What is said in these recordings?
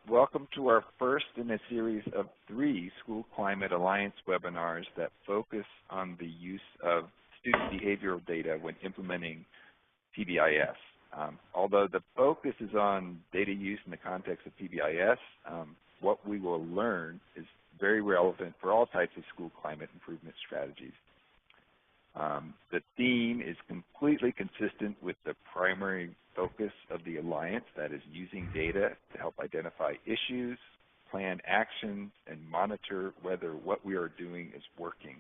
Welcome to our first in a series of 3 School Climate Alliance webinars that focus on the use of student behavioral data when implementing PBIS. Although the focus is on data use in the context of PBIS, what we will learn is very relevant for all types of school climate improvement strategies. The theme is completely consistent with the primary focus of the Alliance, that is using data to help identify issues, plan actions, and monitor whether what we are doing is working.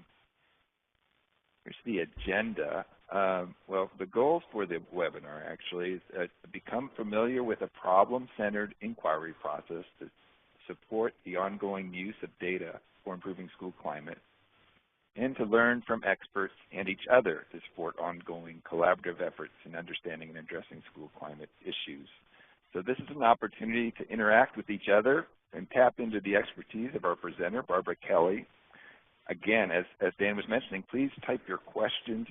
Here's the agenda. Well, the goals for the webinar actually is to become familiar with a problem-centered inquiry process to support the ongoing use of data for improving school climate, and to learn from experts and each other to support ongoing collaborative efforts in understanding and addressing school climate issues. So this is an opportunity to interact with each other and tap into the expertise of our presenter, Barbara Kelly. Again, as Dan was mentioning, please type your questions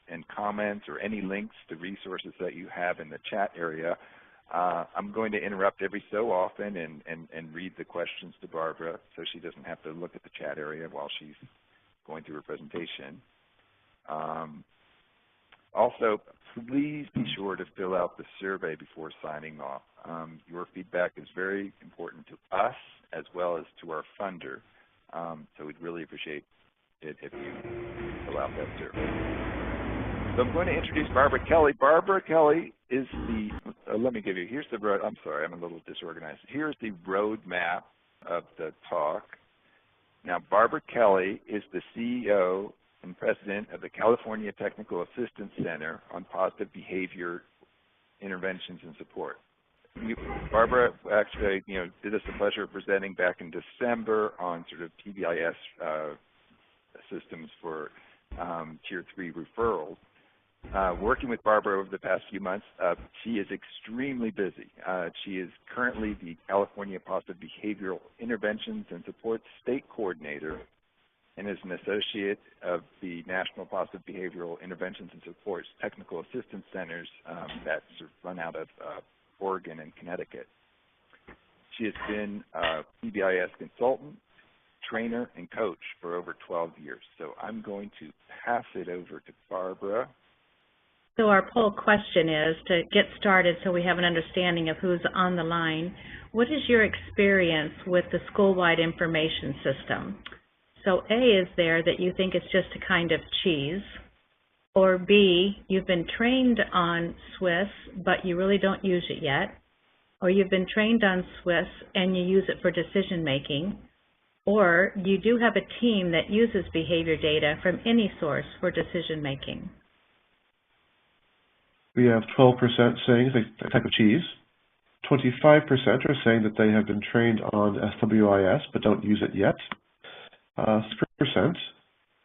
and comments or any links to resources that you have in the chat area. I'm going to interrupt every so often and read the questions to Barbara so she doesn't have to look at the chat area while she's going through her presentation. Also, please be sure to fill out the survey before signing off. Your feedback is very important to us as well as to our funder, so we'd really appreciate it if you fill out that survey. So I'm going to introduce Barbara Kelly. Barbara Kelly is the, let me give you, here's the road, I'm sorry, I'm a little disorganized. Here's the roadmap of the talk. Now, Barbara Kelly is the CEO and president of the California Technical Assistance Center on Positive Behavior Interventions and Support. Barbara actually, did us the pleasure of presenting back in December on sort of PBIS systems for Tier 3 referrals. Working with Barbara over the past few months, she is extremely busy. She is currently the California Positive Behavioral Interventions and Support State Coordinator and is an associate of the National Positive Behavioral Interventions and Supports Technical Assistance Centers that sort of run out of Oregon and Connecticut. She has been a PBIS consultant, trainer, and coach for over 12 years. So I'm going to pass it over to Barbara. So our poll question is, to get started so we have an understanding of who's on the line, what is your experience with the Schoolwide information system? So A is there that you think it's just a kind of cheese, or B, you've been trained on SWIS, but you really don't use it yet, or you've been trained on SWIS and you use it for decision making, or you do have a team that uses behavior data from any source for decision making. We have 12% saying it's a type of cheese. 25% are saying that they have been trained on SWIS but don't use it yet. 6%,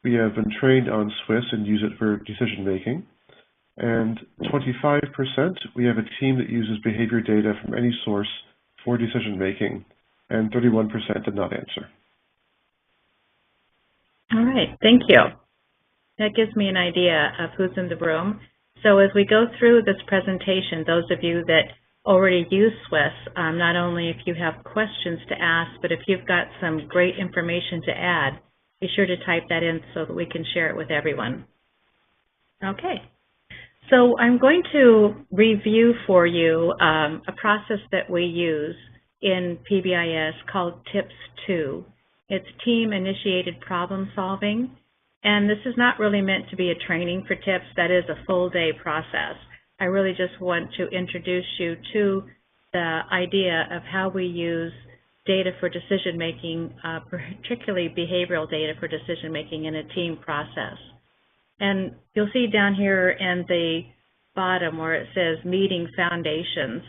we have been trained on SWIS and use it for decision making. And 25%, we have a team that uses behavior data from any source for decision making. And 31% did not answer. All right, thank you. That gives me an idea of who's in the room. So as we go through this presentation, those of you that already use SWIS, not only if you have questions to ask, but if you've got some great information to add, be sure to type that in so that we can share it with everyone. Okay, so I'm going to review for you a process that we use in PBIS called TIPS 2. It's team-initiated problem solving. And this is not really meant to be a training for TIPS. That is a full-day process. I really just want to introduce you to the idea of how we use data for decision-making, particularly behavioral data for decision-making in a team process. And you'll see down here in the bottom where it says Meeting Foundations.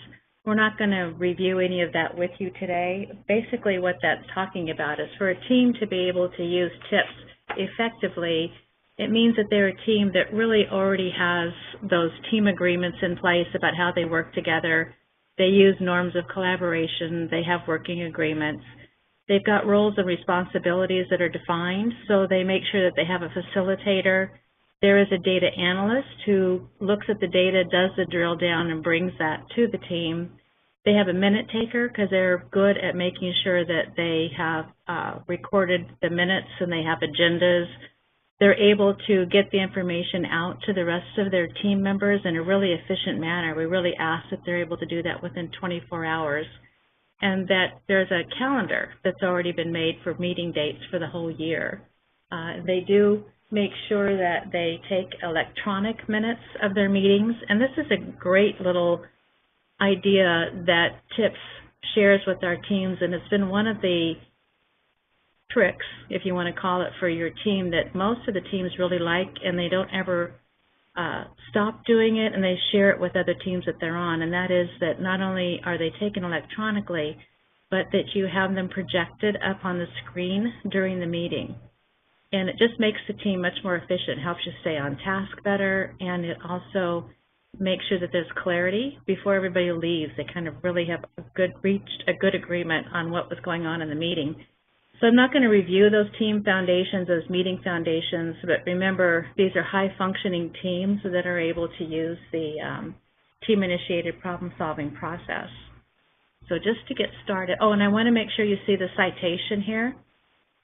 We're not going to review any of that with you today. Basically what that's talking about is for a team to be able to use TIPS effectively, it means that they're a team that really already has those team agreements in place about how they work together. They use norms of collaboration. They have working agreements. They've got roles and responsibilities that are defined, so they make sure that they have a facilitator. There is a data analyst who looks at the data, does the drill down, and brings that to the team. They have a minute taker because they're good at making sure that they have recorded the minutes and they have agendas. They're able to get the information out to the rest of their team members in a really efficient manner. We really ask that they're able to do that within 24 hours, and that there's a calendar that's already been made for meeting dates for the whole year. They do make sure that they take electronic minutes of their meetings, and this is a great little idea that TIPS shares with our teams, and it's been one of the tricks, if you want to call it, for your team that most of the teams really like, and they don't ever stop doing it, and they share it with other teams that they're on, and that is that not only are they taken electronically, but that you have them projected up on the screen during the meeting. And it just makes the team much more efficient, helps you stay on task better, and it also makes sure that there's clarity before everybody leaves. They kind of really have reached a good agreement on what was going on in the meeting. So I'm not going to review those team foundations, those meeting foundations, but remember, these are high-functioning teams that are able to use the team-initiated problem-solving process. So just to get started, oh, and I want to make sure you see the citation here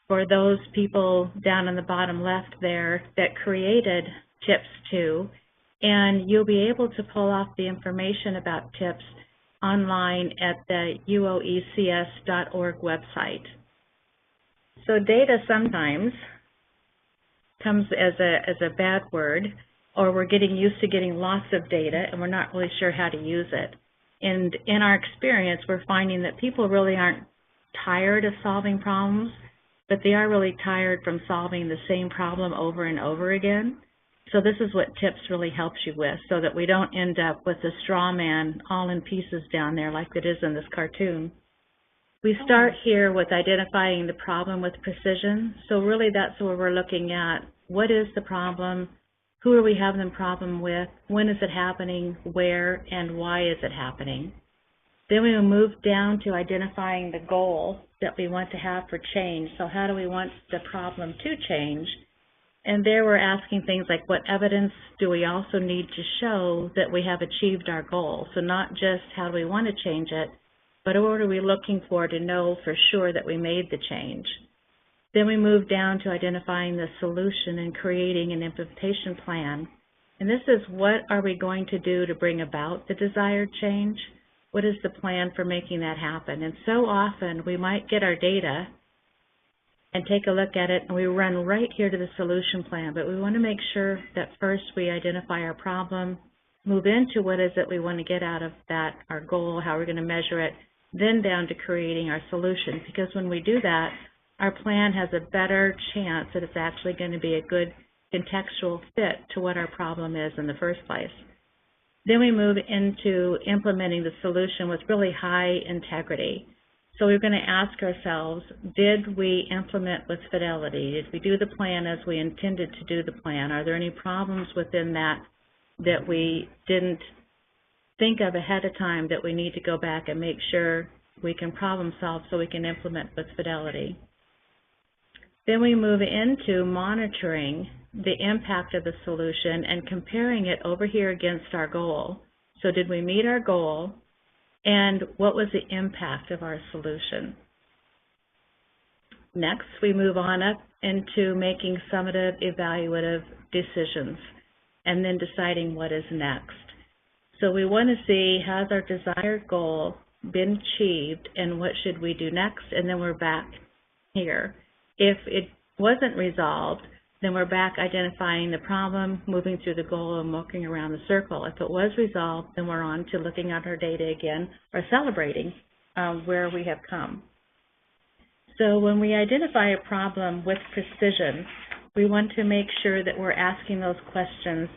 for those people down in the bottom left there that created TIPS 2, and you'll be able to pull off the information about TIPS online at the uoecs.org website. So data sometimes comes as a bad word, or we're getting used to getting lots of data and we're not really sure how to use it. And in our experience, we're finding that people really aren't tired of solving problems, but they are really tired from solving the same problem over and over again. So this is what TIPS really helps you with, so that we don't end up with a straw man all in pieces down there like it is in this cartoon. We start here with identifying the problem with precision. So really that's where we're looking at what is the problem, who are we having the problem with, when is it happening, where, and why is it happening. Then we will move down to identifying the goal that we want to have for change. So how do we want the problem to change? And there we're asking things like what evidence do we also need to show that we have achieved our goal. So not just how do we want to change it, but what are we looking for to know for sure that we made the change. Then we move down to identifying the solution and creating an implementation plan. And this is what are we going to do to bring about the desired change? What is the plan for making that happen? And so often we might get our data and take a look at it and we run right here to the solution plan, but we want to make sure that first we identify our problem, move into what is it we want to get out of that, our goal, how we're going to measure it, then down to creating our solution, because when we do that, our plan has a better chance that it's actually going to be a good contextual fit to what our problem is in the first place. Then we move into implementing the solution with really high integrity. So we're going to ask ourselves, did we implement with fidelity? Did we do the plan as we intended to do the plan? Are there any problems within that that we didn't think of ahead of time that we need to go back and make sure we can problem solve so we can implement with fidelity? Then we move into monitoring the impact of the solution and comparing it over here against our goal. So did we meet our goal, and what was the impact of our solution? Next, we move on up into making summative evaluative decisions and then deciding what is next. So we want to see, has our desired goal been achieved and what should we do next? And then we're back here. If it wasn't resolved, then we're back identifying the problem, moving through the goal, and walking around the circle. If it was resolved, then we're on to looking at our data again, or celebrating where we have come. So when we identify a problem with precision, we want to make sure that we're asking those questions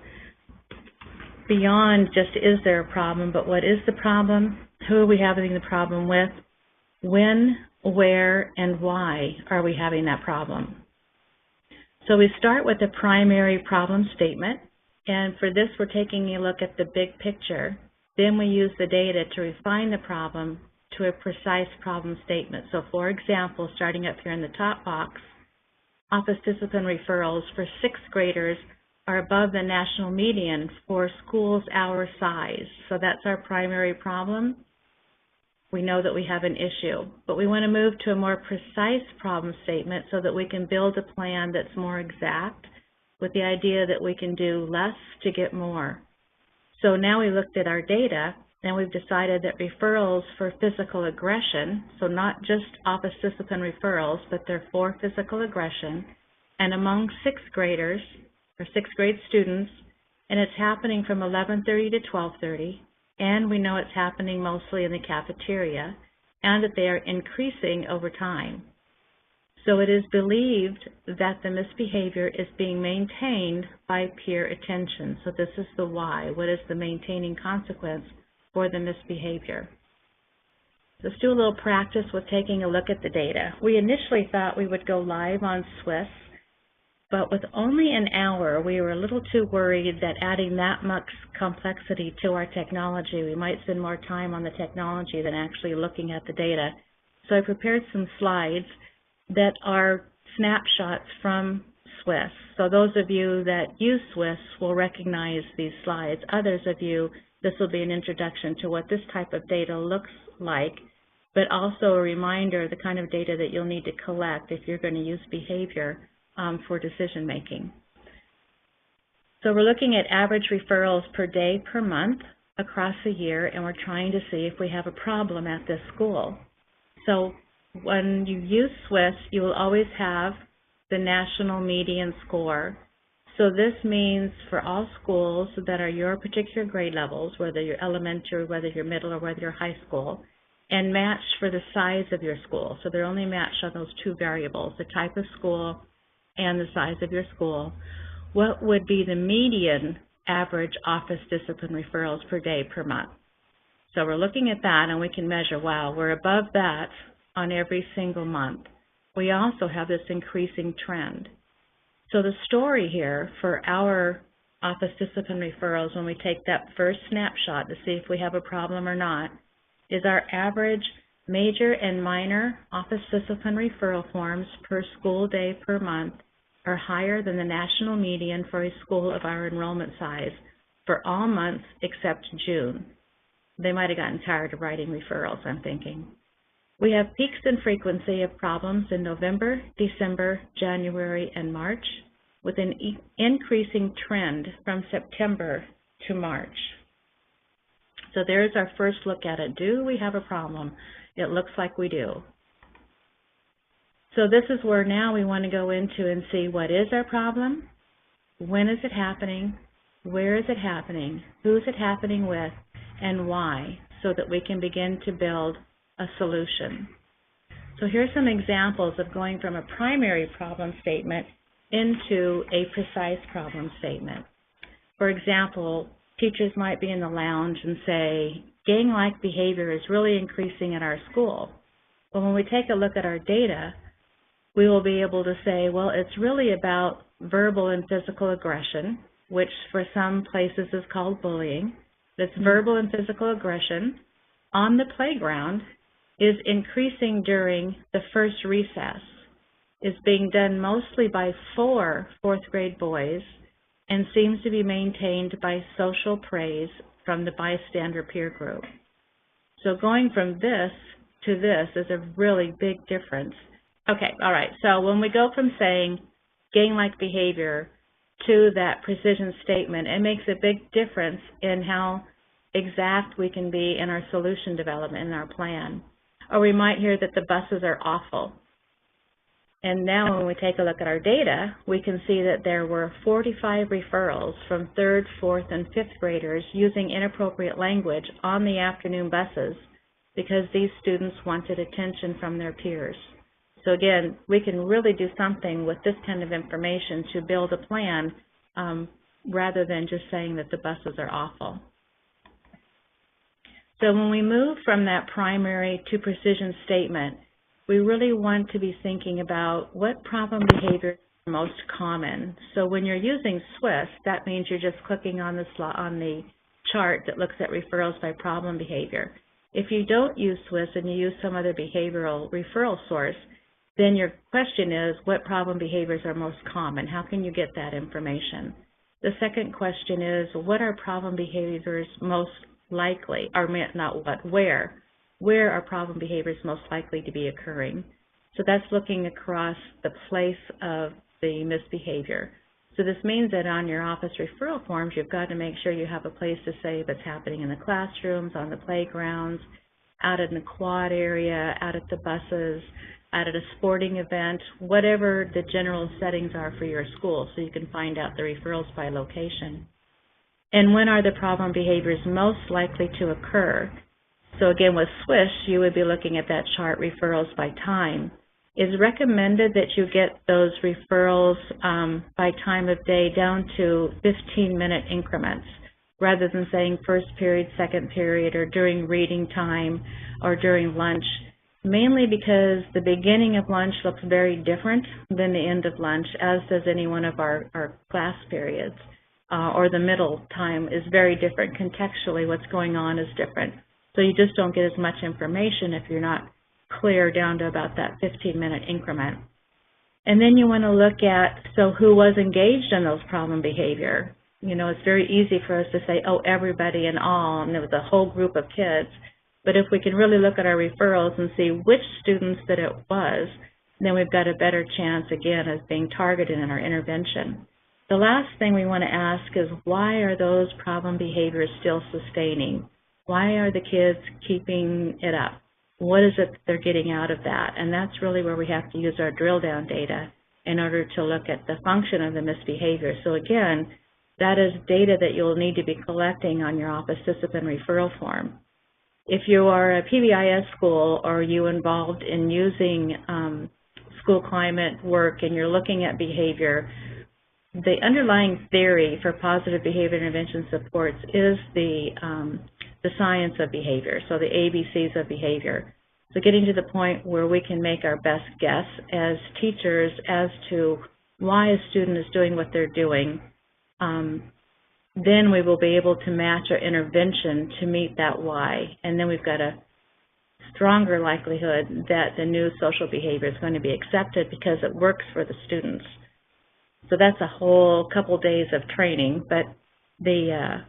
beyond just is there a problem, but what is the problem, who are we having the problem with, when, where, and why are we having that problem. So we start with a primary problem statement, and for this we're taking a look at the big picture. Then we use the data to refine the problem to a precise problem statement. So for example, starting up here in the top box, office discipline referrals for 6th graders are above the national median for schools our size. So that's our primary problem. we know that we have an issue, but we want to move to a more precise problem statement so that we can build a plan that's more exact with the idea that we can do less to get more. So now we looked at our data and we've decided that referrals for physical aggression, so not just office discipline referrals, but they're for physical aggression, and among sixth graders, or sixth grade students, and it's happening from 11:30 to 12:30, and we know it's happening mostly in the cafeteria, and that they are increasing over time. So it is believed that the misbehavior is being maintained by peer attention. So this is the why. What is the maintaining consequence for the misbehavior? Let's do a little practice with taking a look at the data. We initially thought we would go live on Swiss, but with only an hour, we were a little too worried that adding that much complexity to our technology, we might spend more time on the technology than actually looking at the data. So I prepared some slides that are snapshots from Swiss. So those of you that use Swiss will recognize these slides. Others of you, this will be an introduction to what this type of data looks like, but also a reminder of the kind of data that you'll need to collect if you're going to use behavior for decision making. So we're looking at average referrals per day per month across a year, and we're trying to see if we have a problem at this school. So when you use Swiss, you will always have the national median score. So this means for all schools that are your particular grade levels, whether you're elementary, whether you're middle, or whether you're high school, and matched for the size of your school. So they're only matched on those two variables, the type of school and the size of your school. What would be the median average office discipline referrals per day per month? So we're looking at that, and we can measure, wow, we're above that on every single month. We also have this increasing trend. So the story here for our office discipline referrals, when we take that first snapshot to see if we have a problem or not, is our average major and minor office discipline referral forms per school day per month are higher than the national median for a school of our enrollment size for all months except June. They might have gotten tired of writing referrals, I'm thinking. We have peaks in frequency of problems in November, December, January, and March, with an increasing trend from September to March. So there's our first look at it. Do we have a problem? It looks like we do. So this is where now we want to go into and see what is our problem, when is it happening, where is it happening, who is it happening with, and why, so that we can begin to build a solution. So here's some examples of going from a primary problem statement into a precise problem statement. For example, teachers might be in the lounge and say, gang-like behavior is really increasing at our school. But when we take a look at our data, we will be able to say, well, it's really about verbal and physical aggression, which for some places is called bullying. This verbal and physical aggression on the playground is increasing during the first recess, is being done mostly by 4 fourth grade boys, and seems to be maintained by social praise from the bystander peer group. So going from this to this is a really big difference. Okay, all right, so when we go from saying gang-like behavior to that precision statement, it makes a big difference in how exact we can be in our solution development in our plan. Or we might hear that the buses are awful. And now when we take a look at our data, we can see that there were 45 referrals from 3rd, 4th, and 5th graders using inappropriate language on the afternoon buses because these students wanted attention from their peers. So again, we can really do something with this kind of information to build a plan rather than just saying that the buses are awful. So when we move from that primary to precision statement, we really want to be thinking about what problem behaviors are most common. So when you're using Swiss, that means you're just clicking on the chart that looks at referrals by problem behavior. If you don't use Swiss and you use some other behavioral referral source, then your question is, what problem behaviors are most common? How can you get that information? The second question is, what are problem behaviors most likely, or not what, where? where are problem behaviors most likely to be occurring. So that's looking across the place of the misbehavior. So this means that on your office referral forms, you've got to make sure you have a place to say if it's happening in the classrooms, on the playgrounds, out in the quad area, out at the buses, out at a sporting event, whatever the general settings are for your school, so you can find out the referrals by location. And when are the problem behaviors most likely to occur? So again, with SWISH, you would be looking at that chart, referrals by time. It's recommended that you get those referrals by time of day down to 15-minute increments, rather than saying first period, second period, or during reading time, or during lunch, mainly because the beginning of lunch looks very different than the end of lunch, as does any one of our class periods, or the middle time is very different. Contextually, what's going on is different. So you just don't get as much information if you're not clear down to about that 15-minute increment. And then you want to look at, so who was engaged in those problem behavior? You know, it's very easy for us to say, oh, everybody and all, and it was a whole group of kids. But if we can really look at our referrals and see which students that it was, then we've got a better chance, again, of being targeted in our intervention. The last thing we want to ask is, why are those problem behaviors still sustaining? Why are the kids keeping it up? What is it that they're getting out of that? And that's really where we have to use our drill down data in order to look at the function of the misbehavior. So again, that is data that you'll need to be collecting on your office discipline referral form. If you are a PBIS school, or are you involved in using school climate work and you're looking at behavior, the underlying theory for positive behavior intervention supports is the science of behavior, so the ABCs of behavior. So getting to the point where we can make our best guess as teachers as to why a student is doing what they're doing, then we will be able to match our intervention to meet that why. And then we've got a stronger likelihood that the new social behavior is going to be accepted because it works for the students. So that's a whole couple days of training, but the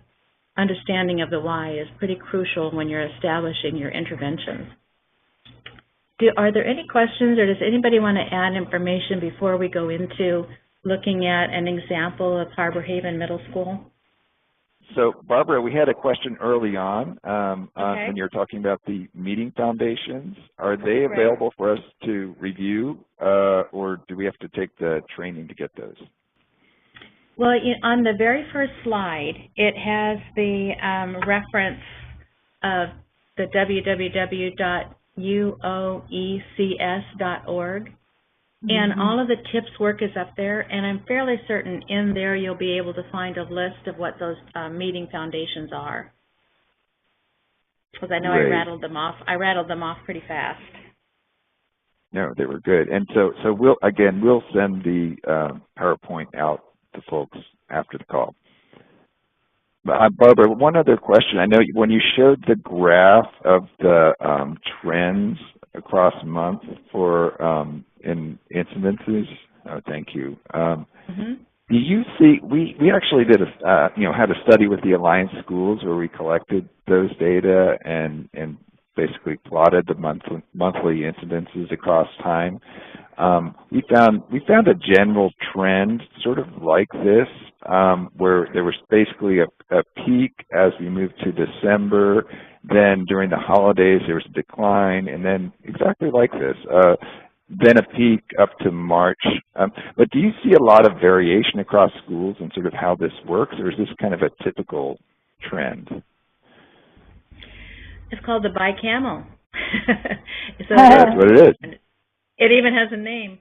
understanding of the why is pretty crucial when you're establishing your interventions. Are there any questions, or does anybody want to add information before we go into looking at an example of Harbor Haven Middle School? So, Barbara, we had a question early on Okay. when you were talking about the meeting foundations. Are they available for us to review, or do we have to take the training to get those? Well, on the very first slide, it has the reference of the www.uoecs.org. And all of the TIPS work is up there, and I'm fairly certain in there you'll be able to find a list of what those meeting foundations are. Because I know I rattled them off. I rattled them off pretty fast. No, they were good. And so we'll send the PowerPoint out to folks after the call. Barbara, one other question. I know when you showed the graph of the trends across months for in incidences, thank you. Do you see? We actually did had a study with the Alliance Schools where we collected those data and basically plotted the monthly incidences across time. We found a general trend sort of like this, where there was basically a peak as we moved to December. Then during the holidays there was a decline, and then exactly like this, then a peak up to March. But do you see a lot of variation across schools in sort of how this works, or is this kind of a typical trend? It's called the bicameral. So that's what it is. It even has a name.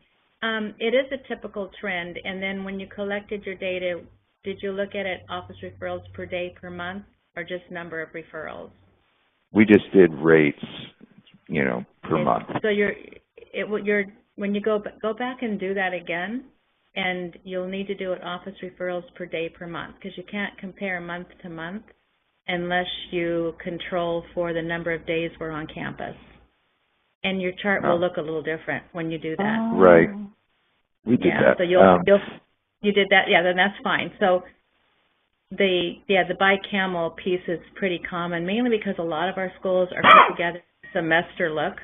It is a typical trend, and then when you collected your data, did you look at it office referrals per day, per month, or just number of referrals? We just did rates, per month. So when you go back and do that again, and you'll need to do it office referrals per day, per month, because you can't compare month to month unless you control for the number of days we're on campus. And your chart will look a little different when you do that. Right. We did that. So you did that. Yeah, then that's fine. So the bicameral piece is pretty common, mainly because a lot of our schools are put together semester look.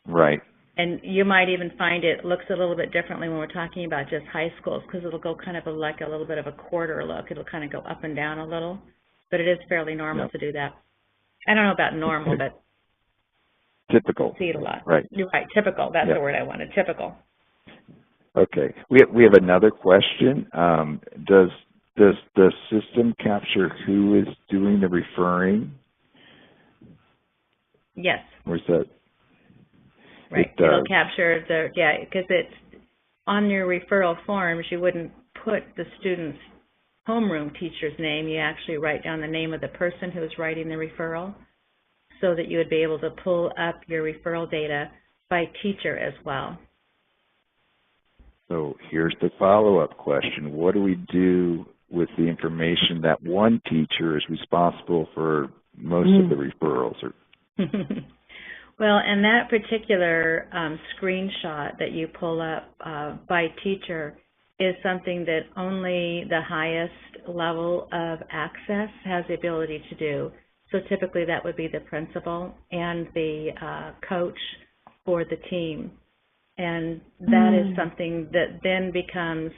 Right. And you might even find it looks a little bit differently when we're talking about just high schools, because it'll go kind of like a little bit of a quarter look. It'll kind of go up and down a little, but it is fairly normal to do that. I don't know about normal, but typical. See it a lot. Right. You're right. Typical. That's the word I wanted. Typical. Okay. We have another question. Does the system capture who is doing the referring? Yes. Or is that? Right. It'll capture because it's on your referral forms. You wouldn't put the student's homeroom teacher's name. You actually write down the name of the person who's writing the referral, so that you would be able to pull up your referral data by teacher as well. So here's the follow-up question. What do we do with the information that one teacher is responsible for most of the referrals? Well, and that particular screenshot that you pull up by teacher is something that only the highest level of access has the ability to do. So typically that would be the principal and the coach for the team. And that is something that then becomes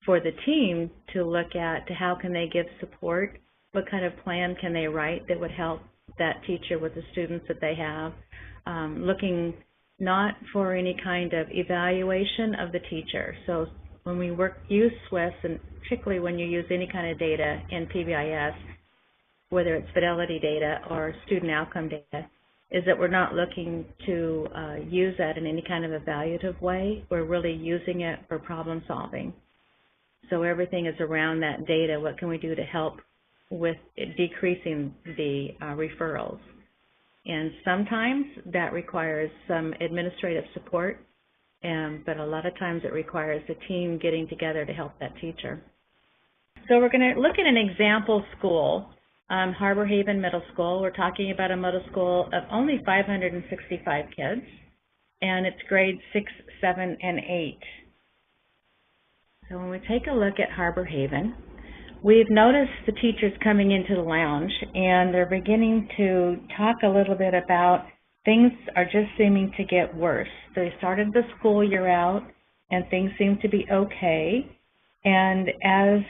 for the team to look at, to how can they give support, what kind of plan can they write that would help that teacher with the students that they have, looking not for any kind of evaluation of the teacher. So when we use SWIS, and particularly when you use any kind of data in PBIS, whether it's fidelity data or student outcome data, is that we're not looking to use that in any kind of evaluative way. We're really using it for problem solving. So everything is around that data. What can we do to help with decreasing the referrals? And sometimes that requires some administrative support, but a lot of times it requires the team getting together to help that teacher. So we're going to look at an example school. Harbor Haven Middle School. We're talking about a middle school of only 565 kids, and it's grades 6, 7, and 8. So when we take a look at Harbor Haven, we've noticed the teachers coming into the lounge, and they're beginning to talk a little bit about things are just seeming to get worse. They started the school year out, and things seem to be okay, and as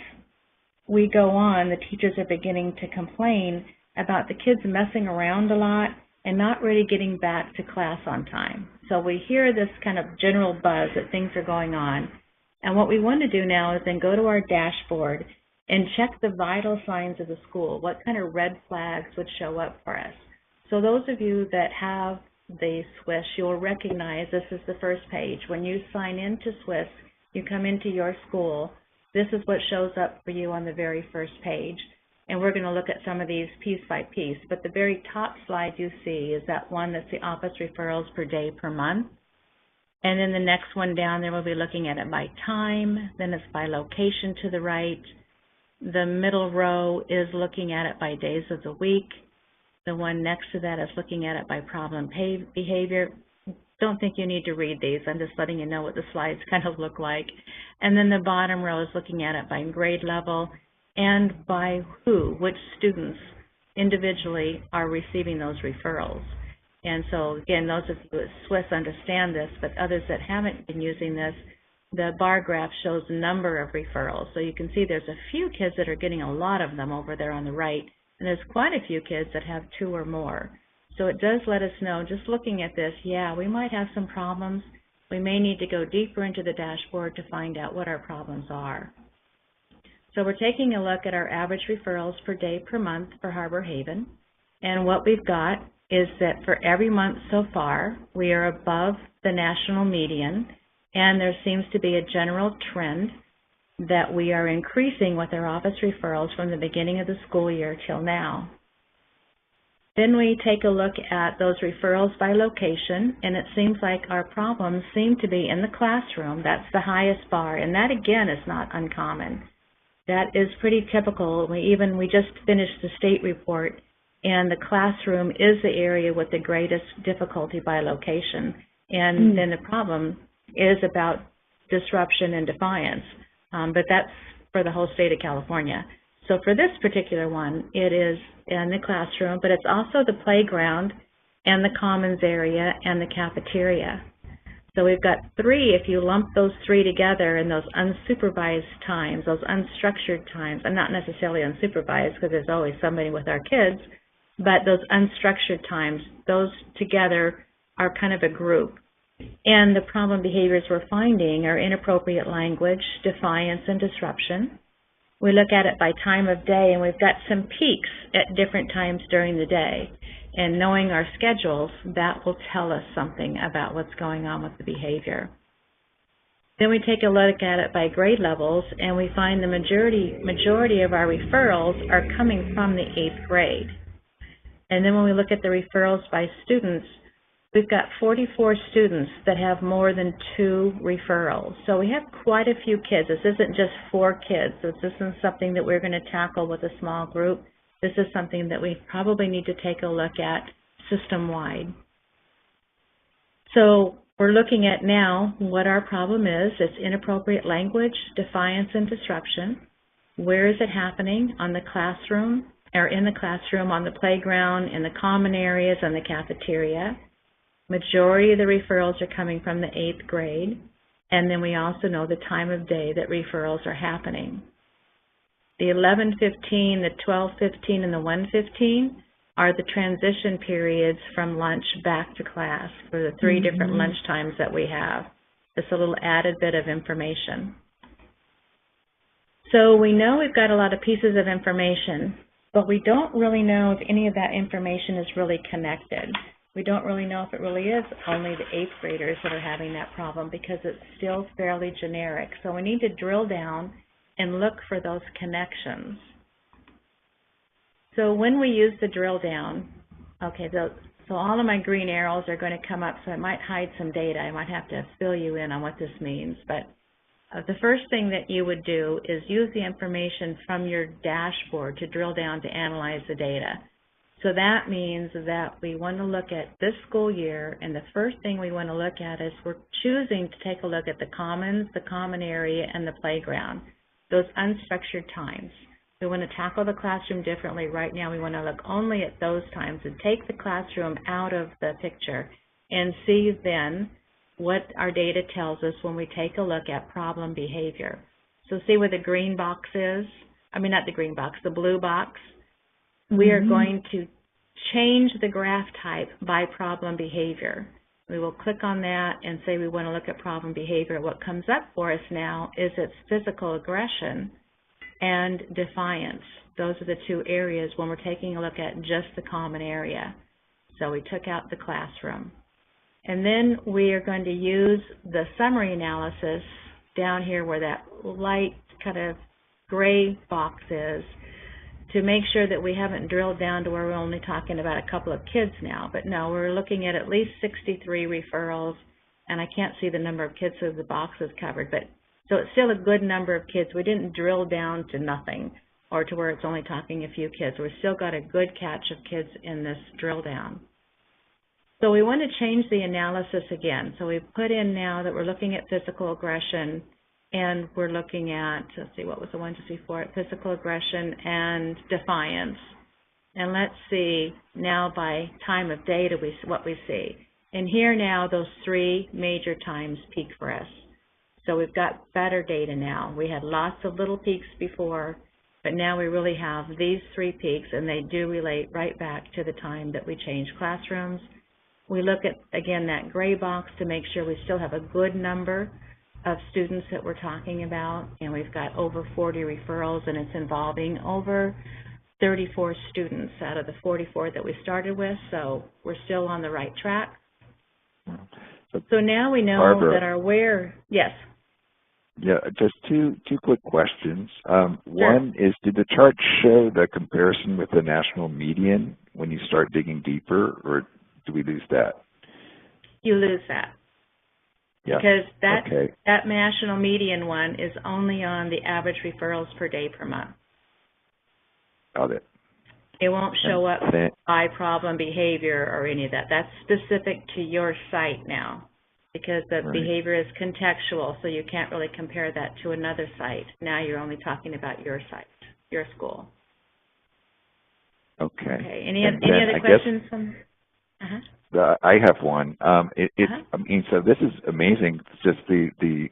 we go on, the teachers are beginning to complain about the kids messing around a lot and not really getting back to class on time. So we hear this kind of general buzz that things are going on. And what we want to do now is then go to our dashboard and check the vital signs of the school. What kind of red flags would show up for us? So those of you that have the SWIS, you'll recognize this is the first page. When you sign into SWIS, you come into your school. This is what shows up for you on the very first page. And we're going to look at some of these piece by piece. But the very top slide you see is that one that's the office referrals per day per month. And then the next one down there, we'll be looking at it by time. Then it's by location to the right. The middle row is looking at it by days of the week. The one next to that is looking at it by problem behavior. Don't think you need to read these. I'm just letting you know what the slides kind of look like. And then the bottom row is looking at it by grade level and by which students individually are receiving those referrals. And so, again, those of you at SWIS understand this, but others that haven't been using this, the bar graph shows the number of referrals. So you can see there's a few kids that are getting a lot of them over there on the right, and there's quite a few kids that have 2 or more. So it does let us know, just looking at this, yeah, we might have some problems. We may need to go deeper into the dashboard to find out what our problems are. So we're taking a look at our average referrals per day per month for Harbor Haven. And what we've got is that for every month so far, we are above the national median, and there seems to be a general trend that we are increasing with our office referrals from the beginning of the school year till now. Then we take a look at those referrals by location, and it seems like our problems seem to be in the classroom. That's the highest bar, and that again is not uncommon. That is pretty typical. We just finished the state report, and the classroom is the area with the greatest difficulty by location. And then the problem is about disruption and defiance, but that's for the whole state of California. So for this particular one, it is in the classroom, but it's also the playground and the commons area and the cafeteria. So we've got 3, if you lump those 3 together in those unsupervised times, those unstructured times, and not necessarily unsupervised because there's always somebody with our kids, but those unstructured times, those together are kind of a group. And the problem behaviors we're finding are inappropriate language, defiance, and disruption. We look at it by time of day, and we've got some peaks at different times during the day. And knowing our schedules, that will tell us something about what's going on with the behavior. Then we take a look at it by grade levels, and we find the majority of our referrals are coming from the 8th grade. And then when we look at the referrals by students, we've got 44 students that have more than 2 referrals. So we have quite a few kids. This isn't just 4 kids. This isn't something that we're going to tackle with a small group. This is something that we probably need to take a look at system-wide. So we're looking at now what our problem is. It's inappropriate language, defiance, and disruption. Where is it happening? On the classroom, or in the classroom, on the playground, in the common areas, and the cafeteria. Majority of the referrals are coming from the 8th grade. And then we also know the time of day that referrals are happening. The 11:15, the 12:15, and the 1:15 are the transition periods from lunch back to class for the 3 different lunch times that we have. Just a little added bit of information. So we know we've got a lot of pieces of information, but we don't really know if any of that information is really connected. We don't really know if it really is only the 8th graders that are having that problem because it's still fairly generic. So we need to drill down and look for those connections. So when we use the drill down, okay, so all of my green arrows are going to come up, so I might hide some data. I might have to fill you in on what this means. But the first thing that you would do is use the information from your dashboard to drill down to analyze the data. So that means that we want to look at this school year, and the first thing we want to look at is we're choosing to take a look at the commons, the common area, and the playground. Those unstructured times. We want to tackle the classroom differently. Right now we want to look only at those times and take the classroom out of the picture and see then what our data tells us when we take a look at problem behavior. So see where the green box is? I mean, not the green box, the blue box. We are going to change the graph type by problem behavior. We will click on that and say we want to look at problem behavior. What comes up for us now is its physical aggression and defiance. Those are the 2 areas when we're taking a look at just the common area. So we took out the classroom. And then we are going to use the summary analysis down here where that light kind of gray box is, to make sure that we haven't drilled down to where we're only talking about a couple of kids now. But no, we're looking at least 63 referrals, and I can't see the number of kids so the box is covered. But so it's still a good number of kids. We didn't drill down to nothing or to where it's only talking a few kids. We've still got a good catch of kids in this drill down. So we want to change the analysis again. So we've put in now that we're looking at physical aggression, and we're looking at, let's see, what was the 1, 2, 3, 4, physical aggression and defiance. And let's see now by time of day what we see. And here now those 3 major times peak for us. So we've got better data now. We had lots of little peaks before, but now we really have these 3 peaks, and they do relate right back to the time that we changed classrooms. We look at, again, that gray box to make sure we still have a good number of students that we're talking about, and we've got over 40 referrals, and it's involving over 34 students out of the 44 that we started with, so we're still on the right track. So now we know Barbara, that our where, yes. Yeah, just two quick questions. Sure. One is, did the chart show the comparison with the national median when you start digging deeper, or do we lose that? You lose that. Yeah. Because that national median one is only on the average referrals per day per month. Got it. It won't show up by problem behavior or any of that. That's specific to your site now, because the behavior is contextual, so you can't really compare that to another site. Now you're only talking about your site. your school. Okay. Okay. Any other questions from? I have one. I mean, so this is amazing. Just the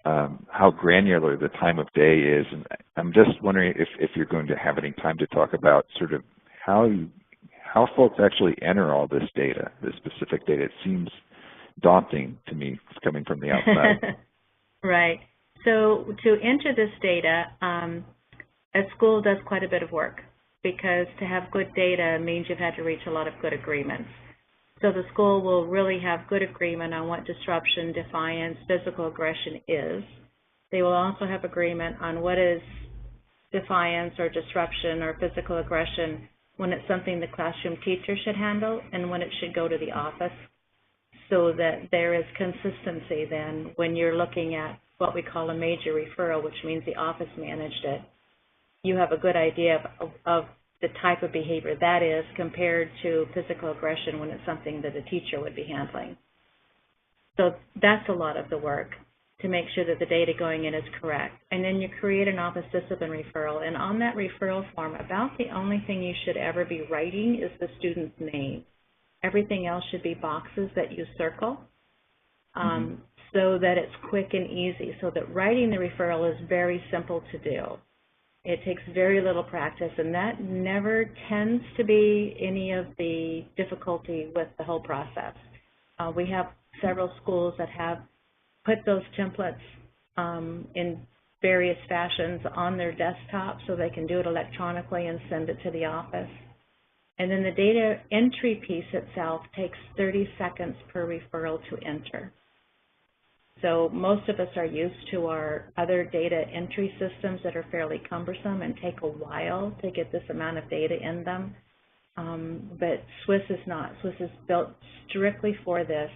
how granular the time of day is, and I'm just wondering if you're going to have any time to talk about sort of how folks actually enter all this data, this specific data. It seems daunting to me coming from the outside. Right. So to enter this data, a school does quite a bit of work, because to have good data means you've had to reach a lot of good agreements. So the school will really have good agreement on what disruption, defiance, physical aggression is. They will also have agreement on what is defiance or disruption or physical aggression when it's something the classroom teacher should handle and when it should go to the office, so that there is consistency then when you're looking at what we call a major referral, which means the office managed it. You have a good idea of the type of behavior that is compared to physical aggression when it's something that a teacher would be handling. So that's a lot of the work, to make sure that the data going in is correct. And then you create an office discipline referral, and on that referral form, about the only thing you should ever be writing is the student's name. Everything else should be boxes that you circle, so that it's quick and easy, so that writing the referral is very simple to do. It takes very little practice, and that never tends to be any of the difficulty with the whole process. We have several schools that have put those templates in various fashions on their desktop so they can do it electronically and send it to the office. And then the data entry piece itself takes 30 seconds per referral to enter. So most of us are used to our other data entry systems that are fairly cumbersome and take a while to get this amount of data in them. But Swiss is not. Swiss is built strictly for this.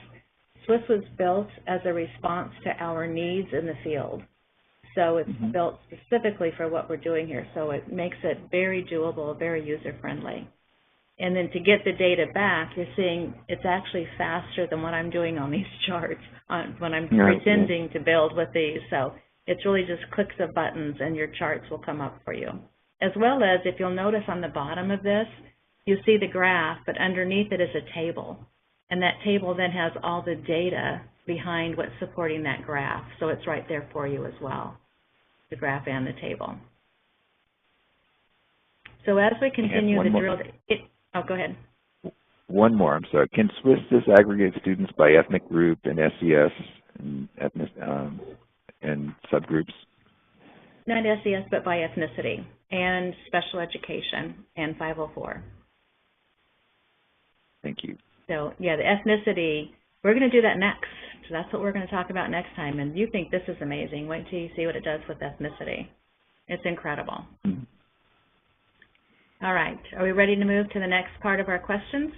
Swiss was built as a response to our needs in the field. So it's built specifically for what we're doing here. So it makes it very doable, very user-friendly. And then to get the data back, you're seeing it's actually faster than what I'm doing on these charts when I'm pretending to build with these. So it's really just clicks of buttons and your charts will come up for you. As well as, if you'll notice on the bottom of this, you see the graph, but underneath it is a table. And that table then has all the data behind what's supporting that graph. So it's right there for you as well, the graph and the table. So as we continue the drill, oh, go ahead. One more, I'm sorry. Can Swiss disaggregate students by ethnic group and SES and subgroups? Not SES, but by ethnicity and special education and 504. Thank you. So, yeah, the ethnicity, we're going to do that next. So that's what we're going to talk about next time. And you think this is amazing. Wait till you see what it does with ethnicity. It's incredible. All right. Are we ready to move to the next part of our questions?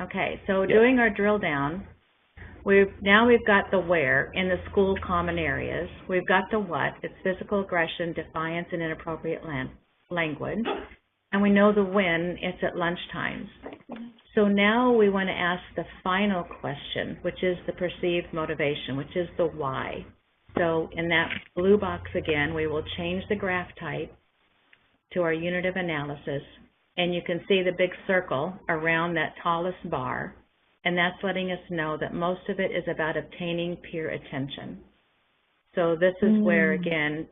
Okay. So doing our drill down, we've got the where in the school common areas. We've got the what. It's physical aggression, defiance, and inappropriate language. And we know the when. It's at lunch times. So now we want to ask the final question, which is the perceived motivation, which is the why. So in that blue box again, we will change the graph type to our unit of analysis, and you can see the big circle around that tallest bar, and that's letting us know that most of it is about obtaining peer attention. So this is where, again,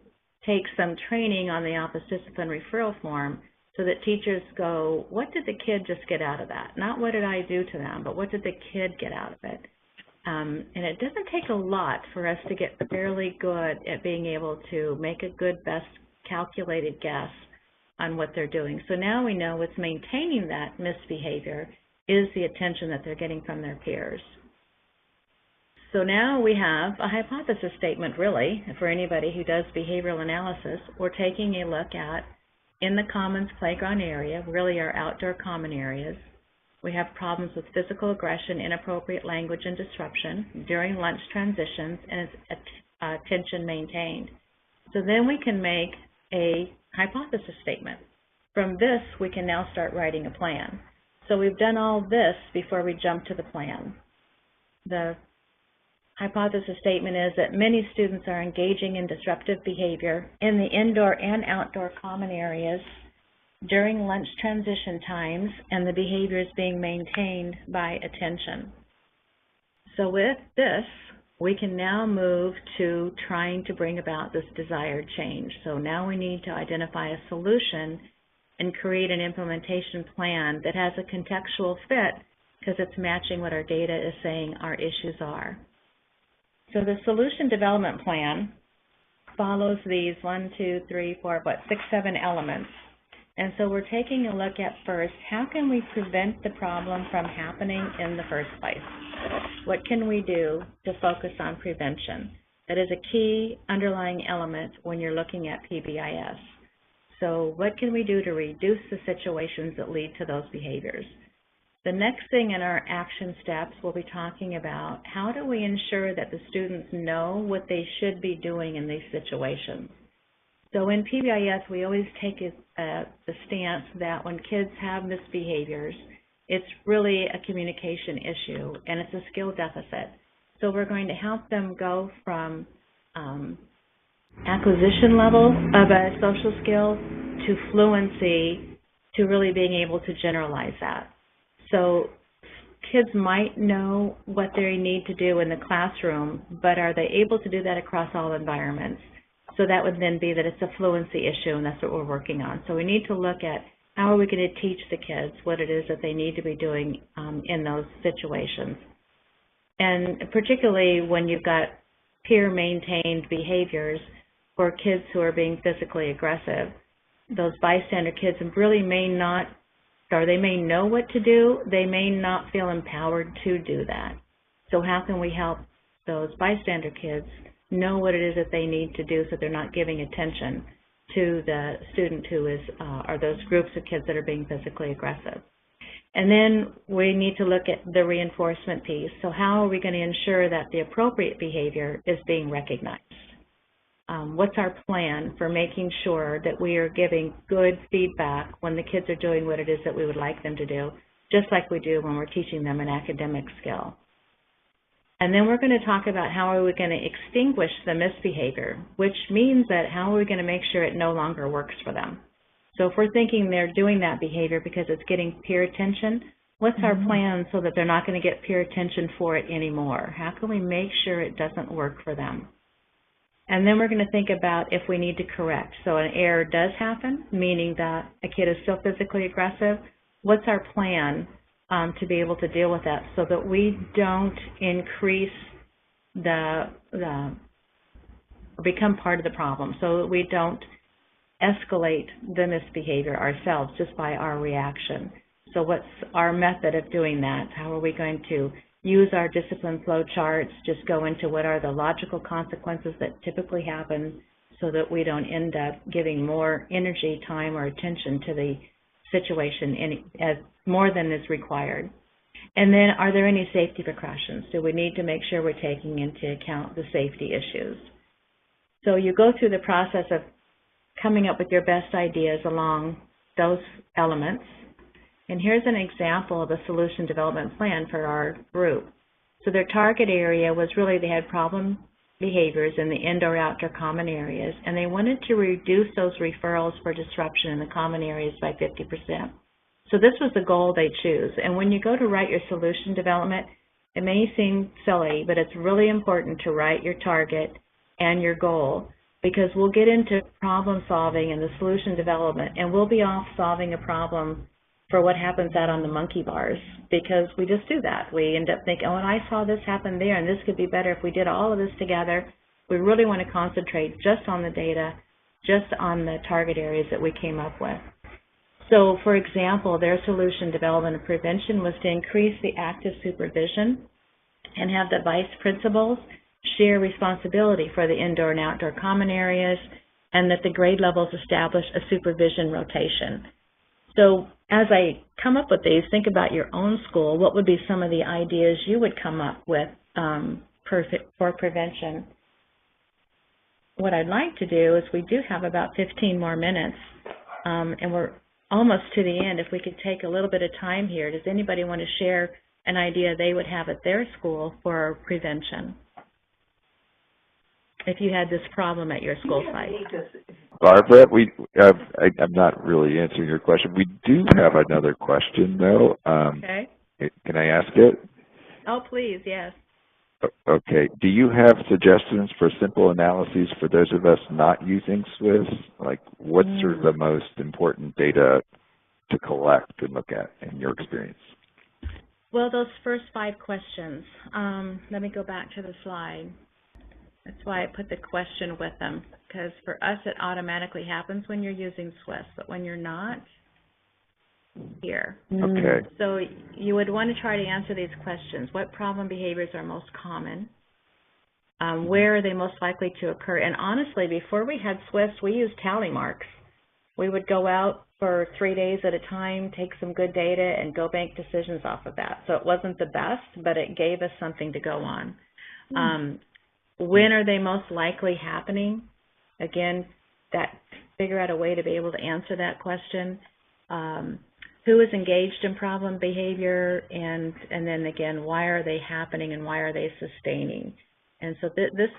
take some training on the office discipline referral form so that teachers go, what did the kid just get out of that? Not what did I do to them, but what did the kid get out of it? And it doesn't take a lot for us to get fairly good at being able to make a good, best calculated guess on what they're doing. So now we know what's maintaining that misbehavior is the attention that they're getting from their peers. So now we have a hypothesis statement, really, for anybody who does behavioral analysis. We're taking a look at, in the commons playground area, really our outdoor common areas, we have problems with physical aggression, inappropriate language, and disruption during lunch transitions, and is attention maintained. So then we can make a hypothesis statement. From this, we can now start writing a plan. So we've done all this before we jump to the plan. The hypothesis statement is that many students are engaging in disruptive behavior in the indoor and outdoor common areas during lunch transition times, and the behavior is being maintained by attention. So with this, we can now move to trying to bring about this desired change. So now we need to identify a solution and create an implementation plan that has a contextual fit because it's matching what our data is saying our issues are. So the solution development plan follows these 1, 2, 3, 4, 6, 7 elements. And so we're taking a look at first, how can we prevent the problem from happening in the first place? What can we do to focus on prevention? That is a key underlying element when you're looking at PBIS. So what can we do to reduce the situations that lead to those behaviors? The next thing in our action steps, we'll be talking about how do we ensure that the students know what they should be doing in these situations. So in PBIS, we always take the stance that when kids have misbehaviors, it's really a communication issue and it's a skill deficit. So we're going to help them go from acquisition level of a social skill to fluency to really being able to generalize that. So kids might know what they need to do in the classroom, but are they able to do that across all environments? So that would then be that it's a fluency issue, and that's what we're working on. So we need to look at how are we going to teach the kids what it is that they need to be doing in those situations. And particularly when you've got peer-maintained behaviors for kids who are being physically aggressive, those bystander kids really may not, or they may know what to do, they may not feel empowered to do that. So how can we help those bystander kids know what it is that they need to do so they're not giving attention to the student who is, or those groups of kids that are being physically aggressive. And then we need to look at the reinforcement piece. So how are we going to ensure that the appropriate behavior is being recognized? What's our plan for making sure that we are giving good feedback when the kids are doing what it is that we would like them to do, just like we do when we're teaching them an academic skill? And then we're going to talk about how are we going to extinguish the misbehavior, which means that how are we going to make sure it no longer works for them. So if we're thinking they're doing that behavior because it's getting peer attention, what's our plan so that they're not going to get peer attention for it anymore? How can we make sure it doesn't work for them? And then we're going to think about if we need to correct. So an error does happen, meaning that a kid is still physically aggressive. What's our plan to be able to deal with that so that we don't increase or become part of the problem, so that we don't escalate the misbehavior ourselves just by our reaction? So what's our method of doing that? How are we going to use our discipline flow charts, just go into what are the logical consequences that typically happen so that we don't end up giving more energy, time, or attention to the situation as more than is required? And then are there any safety precautions? Do we need to make sure we're taking into account the safety issues? So you go through the process of coming up with your best ideas along those elements. And here's an example of a solution development plan for our group. So their target area was really they had problem behaviors in the indoor-outdoor common areas, and they wanted to reduce those referrals for disruption in the common areas by 50%. So this was the goal they choose. And when you go to write your solution development, it may seem silly, but it's really important to write your target and your goal, because we'll get into problem solving and the solution development, and we'll be off solving a problem for what happens out on the monkey bars, because we just do that. We end up thinking, oh, and I saw this happen there, and this could be better if we did all of this together. We really want to concentrate just on the data, just on the target areas that we came up with. So, for example, their solution development and prevention was to increase the active supervision and have the vice principals share responsibility for the indoor and outdoor common areas, and that the grade levels establish a supervision rotation. So as I come up with these, think about your own school. What would be some of the ideas you would come up with for prevention? What I'd like to do is, we do have about 15 more minutes, and we're almost to the end. If we could take a little bit of time here, does anybody want to share an idea they would have at their school for prevention? if you had this problem at your school site. Barbara, I'm not really answering your question. We do have another question, though. Okay. Can I ask it? Oh, please, yes. Okay. Do you have suggestions for simple analyses for those of us not using Swiss? Like, what's sort of the most important data to collect and look at in your experience? Well, those first 5 questions. Let me go back to the slide. That's why I put the question with them, because for us it automatically happens when you're using Swiss, but when you're not, here. Okay. So you would want to try to answer these questions. What problem behaviors are most common? Where are they most likely to occur? And honestly, before we had Swiss, we used tally marks. We would go out for 3 days at a time, take some good data, and go make decisions off of that. So it wasn't the best, but it gave us something to go on. When are they most likely happening? Again, figure out a way to be able to answer that question. Who is engaged in problem behavior, and then again, why are they happening and why are they sustaining? And so this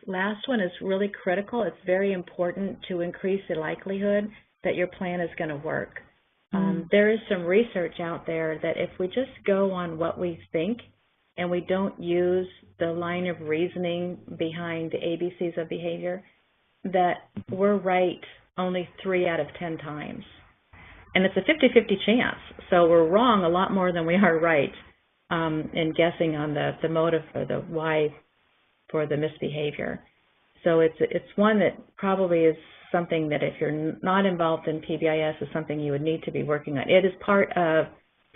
last one is really critical. It's very important to increase the likelihood that your plan is going to work. There is some research out there that if we just go on what we think and we don't use the line of reasoning behind the ABCs of behavior, that we're right only 3 out of 10 times. And it's a 50-50 chance, so we're wrong a lot more than we are right in guessing on the motive or the why for the misbehavior. So it's one that probably is something that if you're not involved in PBIS is something you would need to be working on. It is part of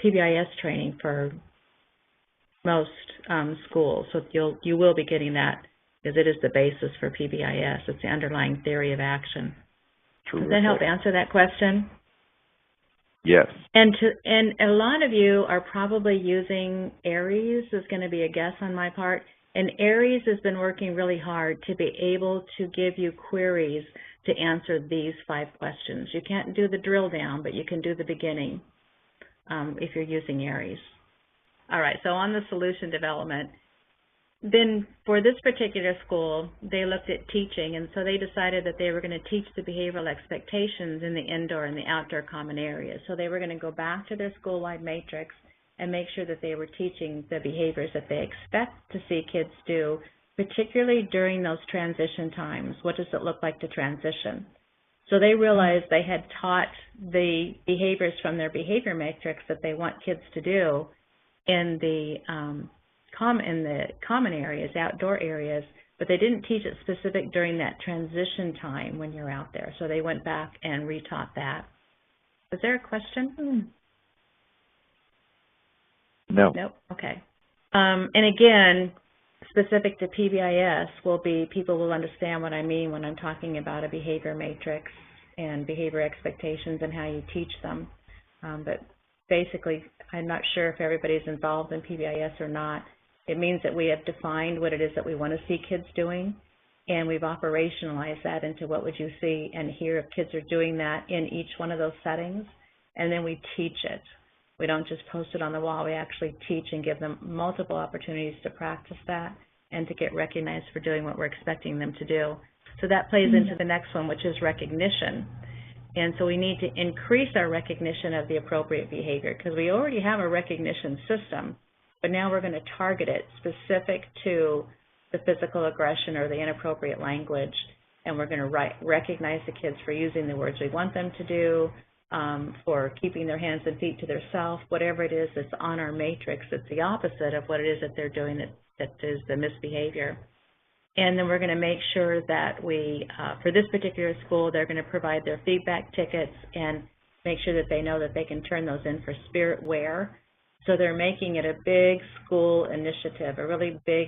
PBIS training for most schools, so you will be getting that because it is the basis for PBIS. It's the underlying theory of action. Terrific. Does that help answer that question? Yes. And a lot of you are probably using Aries, is going to be a guess on my part. And Aries has been working really hard to be able to give you queries to answer these 5 questions. You can't do the drill down, but you can do the beginning if you're using Aries. All right, so on the solution development, then for this particular school, they looked at teaching, and so they decided that they were going to teach the behavioral expectations in the indoor and the outdoor common areas. So they were going to go back to their school-wide matrix and make sure that they were teaching the behaviors that they expect to see kids do, particularly during those transition times. What does it look like to transition? So they realized they had taught the behaviors from their behavior matrix that they want kids to do in the common areas, outdoor areas, but they didn't teach it specific during that transition time when you're out there. So they went back and retaught that. Was there a question? No. Nope. Okay. And again, specific to PBIS will be people will understand what I mean when I'm talking about a behavior matrix and behavior expectations and how you teach them. But basically, I'm not sure if everybody's involved in PBIS or not. It means that we have defined what it is that we want to see kids doing, and we've operationalized that into what would you see and hear if kids are doing that in each one of those settings, and then we teach it. We don't just post it on the wall. We actually teach and give them multiple opportunities to practice that and to get recognized for doing what we're expecting them to do. So that plays into the next one, which is recognition. And so we need to increase our recognition of the appropriate behavior because we already have a recognition system, but now we're going to target it specific to the physical aggression or the inappropriate language, and we're going to recognize the kids for using the words we want them to do, for keeping their hands and feet to themselves, whatever it is that's on our matrix. It's the opposite of what it is that they're doing that is the misbehavior. And then we're going to make sure that we, for this particular school, they're going to provide their feedback tickets and make sure that they know that they can turn those in for Spirit Wear. So they're making it a big school initiative, a really big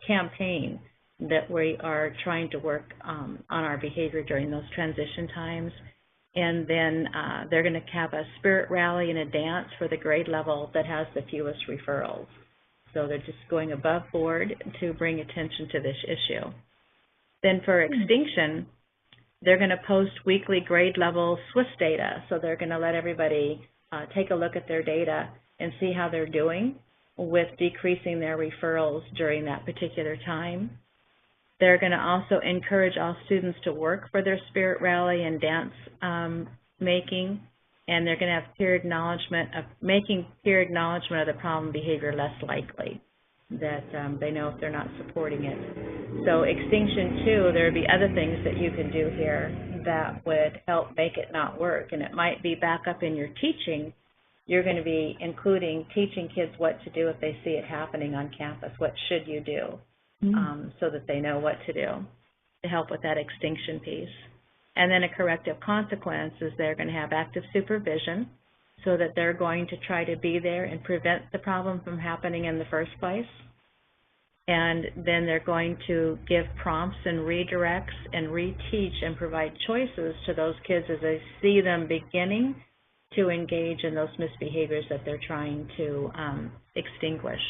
campaign that we are trying to work on our behavior during those transition times. And then they're going to have a spirit rally and a dance for the grade level that has the fewest referrals. So they're just going above board to bring attention to this issue. Then for extinction, they're going to post weekly grade level Swiss data. So they're going to let everybody take a look at their data and see how they're doing with decreasing their referrals during that particular time. They're going to also encourage all students to work for their spirit rally and dance making, and they're going to have peer acknowledgement of making peer acknowledgement of the problem behavior less likely, that they know if they're not supporting it. So extinction 2, there would be other things that you can do here that would help make it not work, and it might be back up in your teaching. You're going to be including teaching kids what to do if they see it happening on campus. What should you do? So that they know what to do to help with that extinction piece. And then a corrective consequence is they're going to have active supervision so that they're going to try to be there and prevent the problem from happening in the first place. And then they're going to give prompts and redirects and reteach and provide choices to those kids as they see them beginning to engage in those misbehaviors that they're trying to extinguish.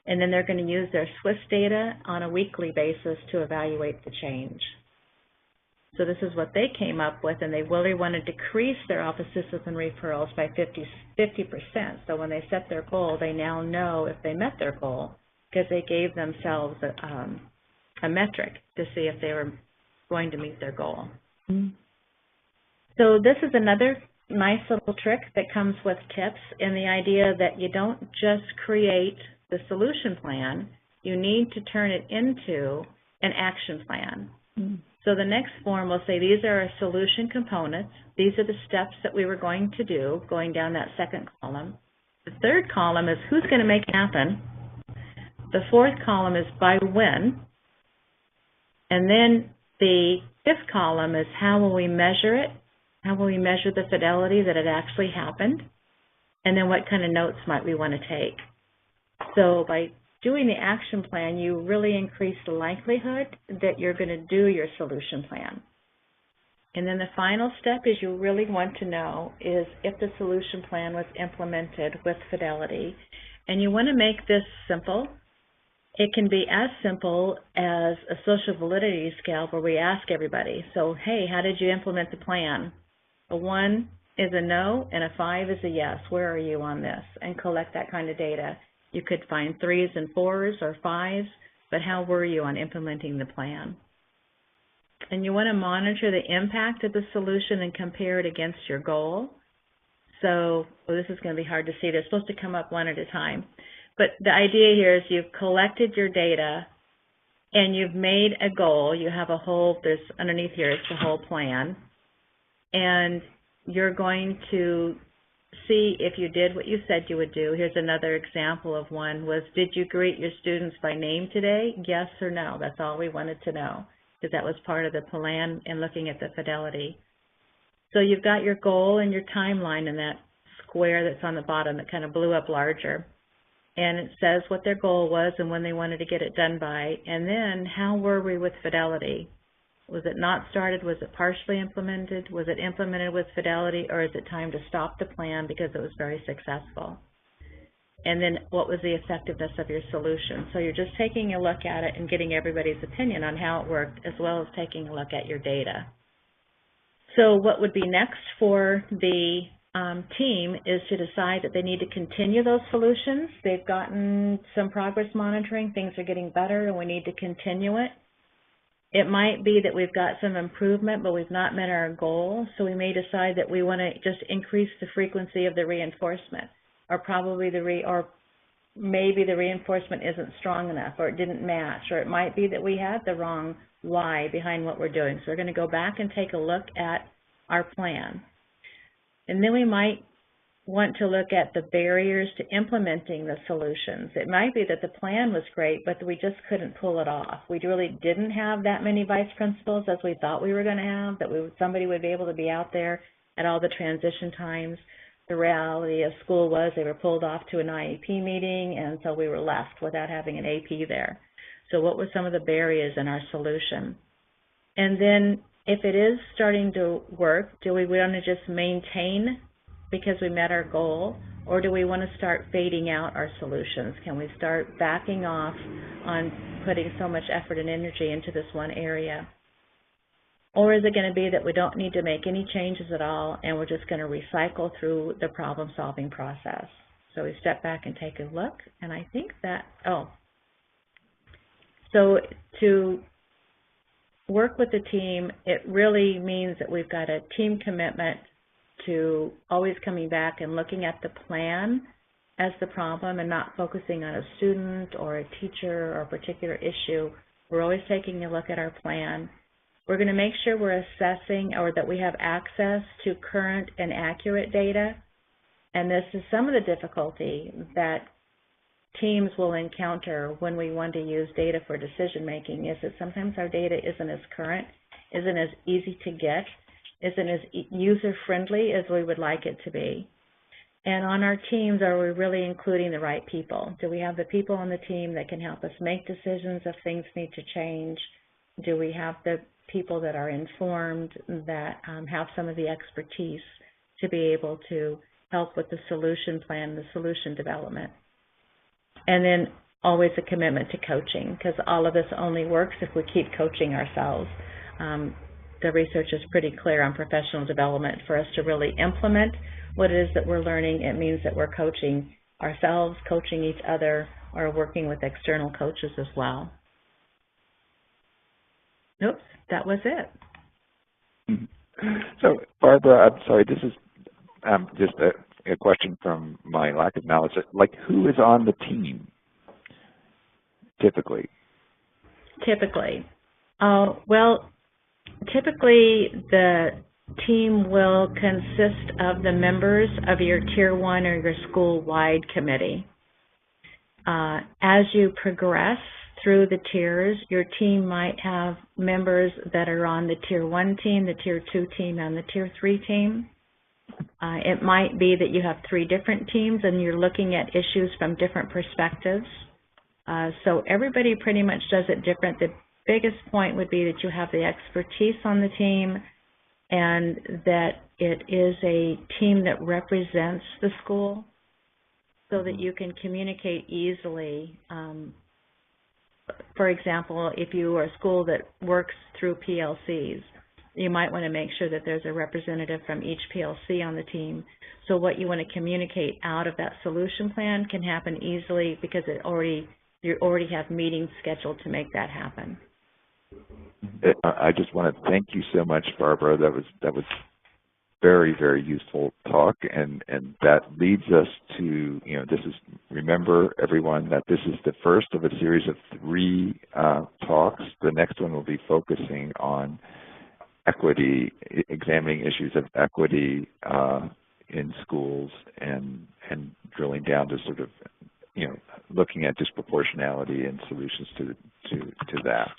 And then they're going to use their SWIS data on a weekly basis to evaluate the change. So this is what they came up with, and they really want to decrease their office discipline referrals by 50%. So when they set their goal, they now know if they met their goal because they gave themselves a metric to see if they were going to meet their goal. So this is another nice little trick that comes with tips, and the idea that you don't just create the solution plan, you need to turn it into an action plan. So the next form will say these are our solution components. These are the steps that we were going to do, going down that second column. The third column is who's going to make it happen. The fourth column is by when. And then the fifth column is how will we measure it? How will we measure the fidelity that it actually happened? And then what kind of notes might we want to take? So by doing the action plan, you really increase the likelihood that you're going to do your solution plan. And then the final step is you really want to know is if the solution plan was implemented with fidelity. And you want to make this simple. It can be as simple as a social validity scale where we ask everybody, so hey, how did you implement the plan? A 1 is a no and a 5 is a yes. Where are you on this? And collect that kind of data. You could find 3s and 4s or 5s, but how were you on implementing the plan? And you want to monitor the impact of the solution and compare it against your goal. So, this is going to be hard to see. They're supposed to come up one at a time. But the idea here is you've collected your data and you've made a goal. You have a whole, there's underneath here, it's the whole plan. And you're going to see if you did what you said you would do. Here's another example of one was, did you greet your students by name today? Yes or no? That's all we wanted to know because that was part of the plan and looking at the fidelity. So you've got your goal and your timeline in that square that's on the bottom that kind of blew up larger. And it says what their goal was and when they wanted to get it done by. And then how were we with fidelity? Was it not started? Was it partially implemented? Was it implemented with fidelity? Or is it time to stop the plan because it was very successful? And then what was the effectiveness of your solution? So you're just taking a look at it and getting everybody's opinion on how it worked, as well as taking a look at your data. So what would be next for the team is to decide that they need to continue those solutions. They've gotten some progress monitoring. Things are getting better, and we need to continue it. It might be that we've got some improvement, but we've not met our goal, so we may decide that we want to just increase the frequency of the reinforcement, or probably or maybe the reinforcement isn't strong enough, or it didn't match, or it might be that we had the wrong why behind what we're doing. So we're going to go back and take a look at our plan. And then we might want to look at the barriers to implementing the solutions. It might be that the plan was great, but we just couldn't pull it off. We really didn't have that many vice principals as we thought we were going to have, that somebody would be able to be out there at all the transition times. The reality of school was they were pulled off to an IEP meeting, and so we were left without having an AP there. So what were some of the barriers in our solution? And then if it is starting to work, do we want to just maintain because we met our goal, or do we want to start fading out our solutions? Can we start backing off on putting so much effort and energy into this one area? Or is it going to be that we don't need to make any changes at all and we're just going to recycle through the problem-solving process? So we step back and take a look, and I think that, So to work with the team, it really means that we've got a team commitment to always coming back and looking at the plan as the problem and not focusing on a student or a teacher or a particular issue. We're always taking a look at our plan. We're going to make sure we're assessing or that we have access to current and accurate data. And this is some of the difficulty that teams will encounter when we want to use data for decision making, is that sometimes our data isn't as current, isn't as easy to get, isn't as user friendly as we would like it to be. And on our teams, are we really including the right people? Do we have the people on the team that can help us make decisions if things need to change? Do we have the people that are informed, that have some of the expertise to be able to help with the solution plan, the solution development? And then always a commitment to coaching, because all of this only works if we keep coaching ourselves. The research is pretty clear on professional development. For us to really implement what it is that we're learning, it means that we're coaching ourselves, coaching each other, or working with external coaches as well. Oops, that was it. So, Barbara, I'm sorry, this is just a question from my lack of knowledge. Like, who is on the team typically? Well, typically the team will consist of the members of your Tier 1 or your school-wide committee. As you progress through the tiers, your team might have members that are on the Tier 1 team, the Tier 2 team, and the Tier 3 team. It might be that you have 3 different teams and you're looking at issues from different perspectives. So everybody pretty much does it different. The biggest point would be that you have the expertise on the team and that it is a team that represents the school so that you can communicate easily. For example, if you are a school that works through PLCs, you might want to make sure that there's a representative from each PLC on the team. So what you want to communicate out of that solution plan can happen easily because you already have meetings scheduled to make that happen. I just want to thank you so much, Barbara. That was very, very useful talk, and that leads us to, remember everyone that this is the first of a series of 3 talks. The next one will be focusing on equity, examining issues of equity in schools and drilling down to sort of, looking at disproportionality and solutions to that.